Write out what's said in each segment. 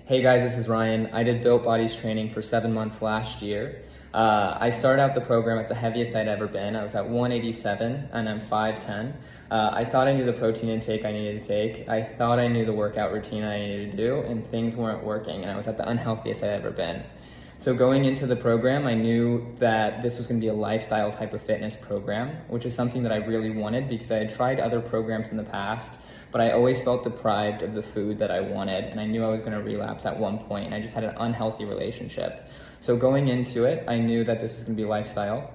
Hey guys, this is Ryan. I did Built Bodies training for 7 months last year. I started out the program at the heaviest I'd ever been. I was at 187 and I'm 5'10". I thought I knew the protein intake I needed to take. I thought I knew the workout routine I needed to do, and things weren't working, and I was at the unhealthiest I'd ever been. So going into the program, I knew that this was going to be a lifestyle type of fitness program, which is something that I really wanted because I had tried other programs in the past, but I always felt deprived of the food that I wanted, and I knew I was going to relapse at one point, and I just had an unhealthy relationship. So going into it, I knew that this was going to be lifestyle,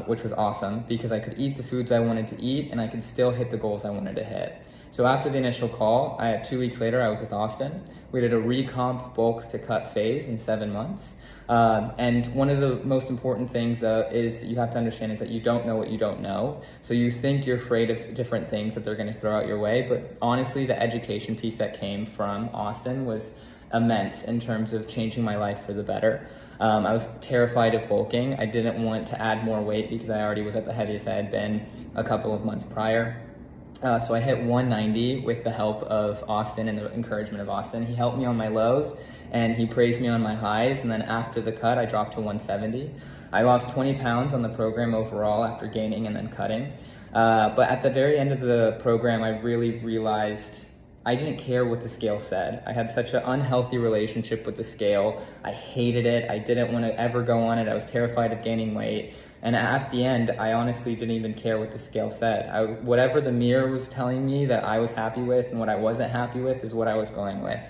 which was awesome because I could eat the foods I wanted to eat, and I could still hit the goals I wanted to hit. So after the initial call, 2 weeks later, I was with Austin. We did a recomp bulks to cut phase in 7 months. And one of the most important things is that you have to understand is that you don't know what you don't know. So you think you're afraid of different things that they're going to throw out your way, but honestly, the education piece that came from Austin was immense in terms of changing my life for the better. I was terrified of bulking. I didn't want to add more weight because I already was at the heaviest I had been a couple of months prior. So I hit 190 with the help of Austin and the encouragement of Austin. He helped me on my lows and he praised me on my highs. And then after the cut, I dropped to 170. I lost 20 pounds on the program overall after gaining and then cutting. But at the very end of the program, I really realized I didn't care what the scale said. I had such an unhealthy relationship with the scale. I hated it. I didn't want to ever go on it. I was terrified of gaining weight. And at the end, I honestly didn't even care what the scale said. Whatever the mirror was telling me that I was happy with and what I wasn't happy with is what I was going with.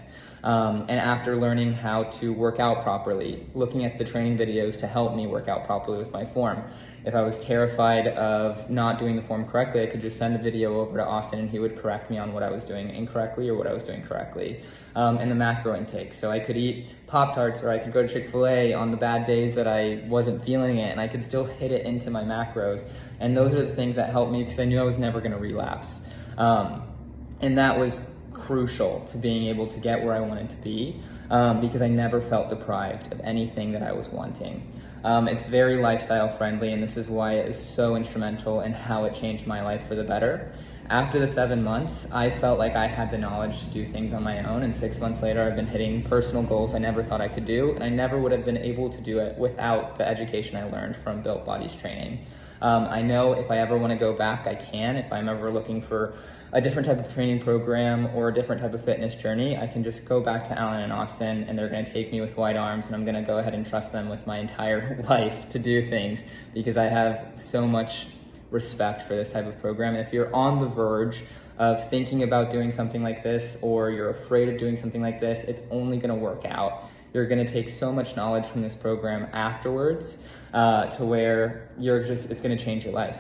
And after learning how to work out properly, looking at the training videos to help me work out properly with my form. If I was terrified of not doing the form correctly, I could just send a video over to Austin and he would correct me on what I was doing incorrectly or what I was doing correctly. And the macro intake. So I could eat Pop-Tarts or I could go to Chick-fil-A on the bad days that I wasn't feeling it, and I could still hit it into my macros. And those are the things that helped me because I knew I was never going to relapse. And that was crucial to being able to get where I wanted to be because I never felt deprived of anything that I was wanting. It's very lifestyle friendly, and this is why it is so instrumental in how it changed my life for the better. After the 7 months, I felt like I had the knowledge to do things on my own, and 6 months later, I've been hitting personal goals I never thought I could do, and I never would have been able to do it without the education I learned from Built Bodies training. I know if I ever want to go back, I can. If I'm ever looking for a different type of training program or a different type of fitness journey, I can just go back to Alan and Austin, and they're going to take me with wide arms, and I'm going to go ahead and trust them with my entire life to do things because I have so much respect for this type of program. And if you're on the verge of thinking about doing something like this, or you're afraid of doing something like this, it's only going to work out. You're going to take so much knowledge from this program afterwards to where it's going to change your life.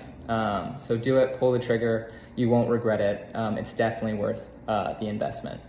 So do it, pull the trigger. You won't regret it. It's definitely worth the investment.